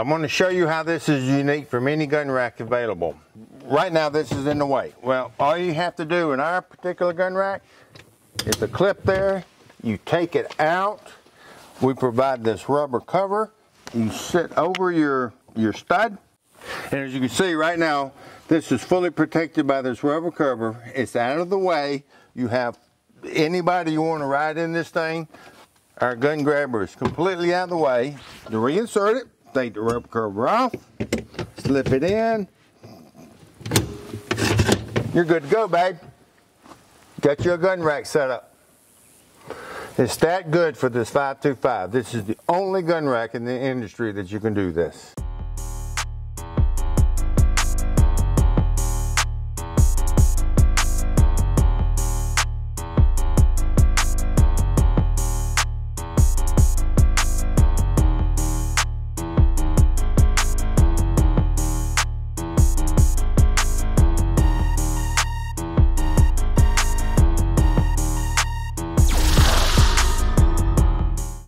I'm going to show you how this is unique from any gun rack available. Right now this is in the way. Well, all you have to do in our particular gun rack is the clip there. You take it out. We provide this rubber cover. You sit over your stud. And as you can see right now, this is fully protected by this rubber cover. It's out of the way. You have anybody you want to ride in this thing, our gun grabber is completely out of the way. To reinsert it, take the rubber cover off, slip it in. You're good to go, babe. Got your gun rack set up. It's that good for this 525. This is the only gun rack in the industry that you can do this.